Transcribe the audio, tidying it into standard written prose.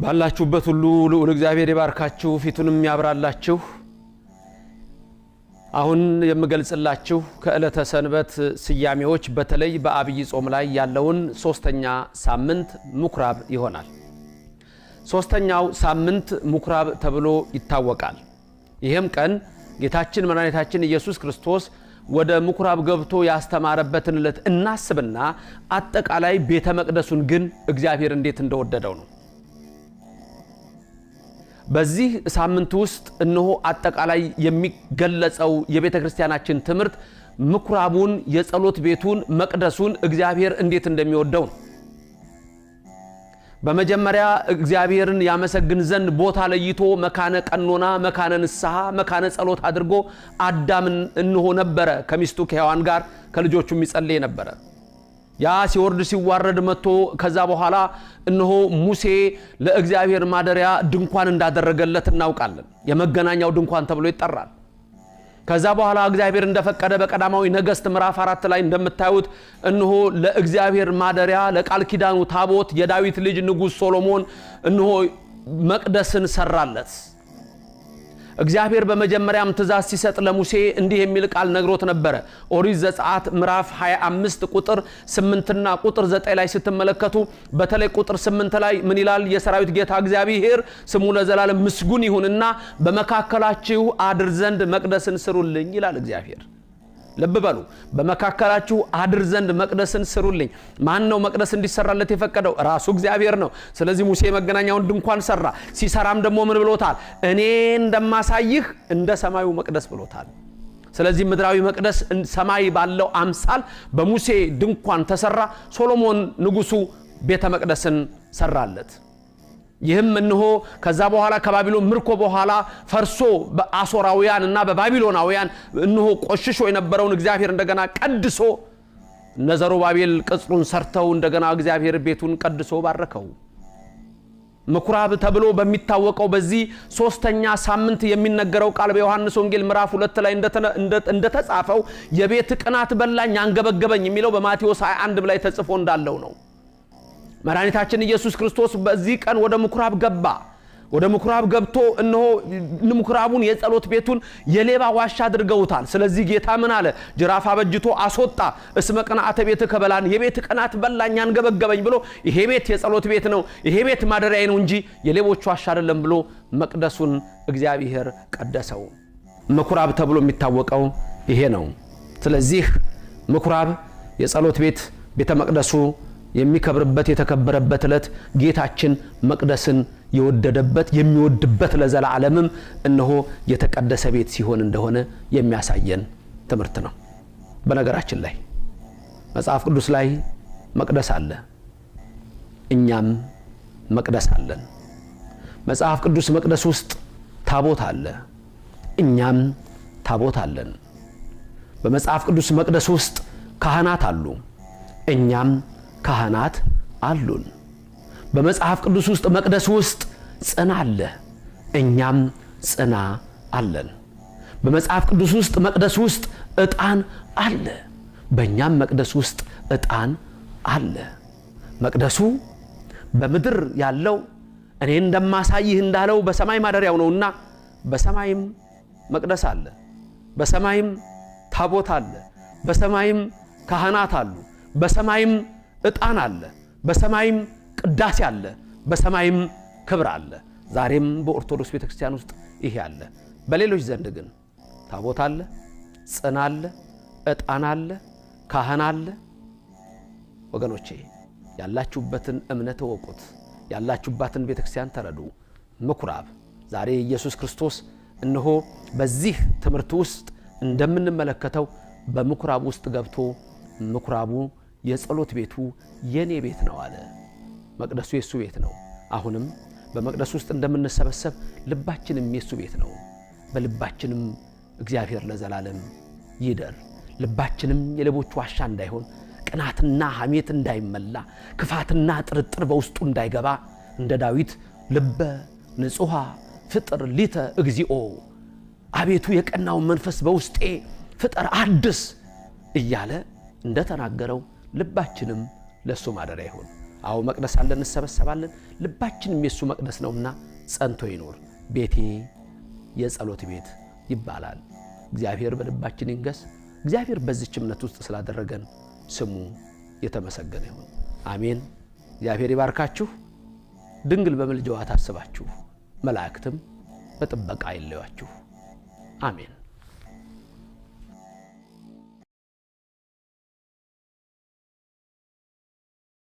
ባላችሁበት ሁሉ ልዑል እግዚአብሔር ይባርካችሁ ፊቱንም ያብራላችሁ። አሁን የምገልጽላችሁ ከዕለተ ሰንበት ስያሜዎች በተለይ በአብይ ጾም ላይ ያለውን ሶስተኛ ሳምንት ምኩራብ ይሆናል። ሶስተኛው ሳምንት ምኩራብ ተብሎ ይታወቃል። ይሄም ቀን ጌታችን መድኃኒታችን ኢየሱስ ክርስቶስ ወደ ምኩራብ ገብቶ ያስተማረበትን ዕለት እናስብና አጠቃላይ ቤተ መቅደሱን ግን እግዚአብሔር እንዴት እንደወደደው ነው። በዚህ ሳምንት ውስጥ እነሆ አጠቃላይ የሚገለጸው የቤተ ክርስቲያናችን ትምህርት ምኩራቡን፣ የጸሎት ቤቱን፣ መቅደሱን እግዚአብሔር እንዴት እንደሚወደው ነው። በመጀመሪያ እግዚአብሔርን ያመሰግን ዘንድ ቦታ ለይቶ መካነ ቀኖና፣ መካነ ንስሐ፣ መካነ ጸሎት አድርጎ አዳምን እነሆ ነበረ ከሚስቱ ከሔዋን ጋር ከልጆቹ የሚጸልይ ነበረ። ያ ሲወርድ ሲዋረድ መጥቶ ከዛ በኋላ እነሆ ሙሴ ለእግዚአብሔር ማደሪያ ድንኳን እንዳደረገለት እናውቃለን። የመገናኛው ድንኳን ተብሎ ይጠራል። ከዛ በኋላ እግዚአብሔር እንደፈቀደ በቀዳማዊ ነገሥት ምዕራፍ 4 ላይ እንደምታዩት እነሆ ለእግዚአብሔር ማደሪያ ለቃል ኪዳኑ ታቦት የዳዊት ልጅ ንጉሥ ሶሎሞን እነሆ መቅደስን ሰራለት። እግዚአብሔር በመጀመሪያም ትእዛዝ ሲሰጥ ለሙሴ እንዲህ የሚል ቃል ነግሮት ነበር። ኦሪት ዘጸአት ምዕራፍ 25 ቁጥር 8 እና ቁጥር 9 ላይ ስትመለከቱ በተለይ ቁጥር 8 ላይ ምን ይላል? የሰራዊት ጌታ እግዚአብሔር ስሙ ለዘላለም ምስጉን ይሁንና በመካከላችሁ አድር ዘንድ መቅደስን ስሩልኝ ይላል እግዚአብሔር። ልብ በሉ፣ በመካከላችሁ አድር ዘንድ መቅደስን ስሩልኝ። ማን ነው መቅደስ እንዲሰራለት የፈቀደው? ራሱ እግዚአብሔር ነው። ስለዚህ ሙሴ መገናኛውን ድንኳን ሰራ። ሲሰራም ደግሞ ምን ብሎታል? እኔ እንደማሳይህ እንደ ሰማዩ መቅደስ ብሎታል። ስለዚህ ምድራዊ መቅደስ ሰማይ ባለው አምሳል በሙሴ ድንኳን ተሰራ። ሶሎሞን ንጉሱ ቤተ መቅደስን ሰራለት። ይህም እነሆ ከዛ በኋላ ከባቢሎን ምርኮ በኋላ ፈርሶ በአሶራውያን እና በባቢሎናውያን እነሆ ቆሽሾ የነበረውን እግዚአብሔር እንደገና ቀድሶ ዘሩባቤል ቅጽሩን ሰርተው እንደገና እግዚአብሔር ቤቱን ቀድሶ ባረከው። ምኩራብ ተብሎ በሚታወቀው በዚህ ሶስተኛ ሳምንት የሚነገረው ቃል በዮሐንስ ወንጌል ምዕራፍ 2 ላይ እንደተጻፈው የቤት ቅናት በላኝ አንገበገበኝ የሚለው በማቴዎስ 21 ላይ ተጽፎ እንዳለው ነው። መድኃኒታችን ኢየሱስ ክርስቶስ በዚህ ቀን ወደ ምኩራብ ገባ። ወደ ምኩራብ ገብቶ እነሆ ምኩራቡን የጸሎት ቤቱን የሌባ ዋሻ አድርገውታል። ስለዚህ ጌታ ምን አለ? ጅራፍ አበጅቶ አስወጣ። እስመ ቅንዓተ ቤትከ በላን፣ የቤት ቅናት በላኝ አንገበገበኝ ብሎ ይሄ ቤት የጸሎት ቤት ነው፣ ይሄ ቤት ማደሪያዬ ነው እንጂ የሌቦች ዋሻ አይደለም ብሎ መቅደሱን እግዚአብሔር ቀደሰው። ምኩራብ ተብሎ የሚታወቀው ይሄ ነው። ስለዚህ ምኩራብ የጸሎት ቤት ቤተ መቅደሱ የሚከብርበት የተከበረበት ዕለት ጌታችን መቅደስን የወደደበት የሚወድበት ለዘላለምም እነሆ የተቀደሰ ቤት ሲሆን እንደሆነ የሚያሳየን ትምህርት ነው። በነገራችን ላይ መጽሐፍ ቅዱስ ላይ መቅደስ አለ፣ እኛም መቅደስ አለን። መጽሐፍ ቅዱስ መቅደስ ውስጥ ታቦት አለ፣ እኛም ታቦት አለን። በመጽሐፍ ቅዱስ መቅደስ ውስጥ ካህናት አሉ፣ እኛም ካህናት አሉን። በመጽሐፍ ቅዱስ ውስጥ መቅደስ ውስጥ ጽና አለ፣ እኛም ጽና አለን። በመጽሐፍ ቅዱስ ውስጥ መቅደስ ውስጥ ዕጣን አለ፣ በእኛም መቅደስ ውስጥ ዕጣን አለ። መቅደሱ በምድር ያለው እኔ እንደማሳይህ እንዳለው በሰማይ ማደሪያው ነውና በሰማይም መቅደስ አለ፣ በሰማይም ታቦት አለ፣ በሰማይም ካህናት አሉ፣ በሰማይም ዕጣን አለ፣ በሰማይም ቅዳሴ አለ፣ በሰማይም ክብር አለ። ዛሬም በኦርቶዶክስ ቤተክርስቲያን ውስጥ ይሄ አለ። በሌሎች ዘንድ ግን ታቦት አለ፣ ጽና አለ፣ ዕጣን አለ፣ ካህን አለ። ወገኖቼ ያላችሁበትን እምነት ወቁት፣ ያላችሁባትን ቤተክርስቲያን ተረዱ። ምኩራብ ዛሬ ኢየሱስ ክርስቶስ እነሆ በዚህ ትምህርት ውስጥ እንደምንመለከተው በምኩራብ ውስጥ ገብቶ ምኩራቡ የጸሎት ቤቱ የኔ ቤት ነው አለ። መቅደሱ የሱ ቤት ነው። አሁንም በመቅደሱ ውስጥ እንደምንሰበሰብ ልባችንም የሱ ቤት ነው። በልባችንም እግዚአብሔር ለዘላለም ይደር። ልባችንም የሌቦች ዋሻ እንዳይሆን፣ ቅናትና ሐሜት እንዳይመላ፣ ክፋትና ጥርጥር በውስጡ እንዳይገባ እንደ ዳዊት ልበ ንጹሃ ፍጥር ሊተ እግዚኦ፣ አቤቱ የቀናውን መንፈስ በውስጤ ፍጥር አድስ እያለ እንደተናገረው ልባችንም ለሱ ማደሪያ ይሁን። አው መቅደስ አለን እንሰበሰባለን ልባችንም የሱ መቅደስ ነውና ጸንቶ ይኖር ቤቴ የጸሎት ቤት ይባላል እግዚአብሔር በልባችን ይንገስ እግዚአብሔር በዚህች እምነት ውስጥ ስላደረገን ስሙ የተመሰገነ ይሁን አሜን እግዚአብሔር ይባርካችሁ ድንግል በመልጃዋ ታስባችሁ መላእክትም በጥበቃ ይለያችሁ አሜን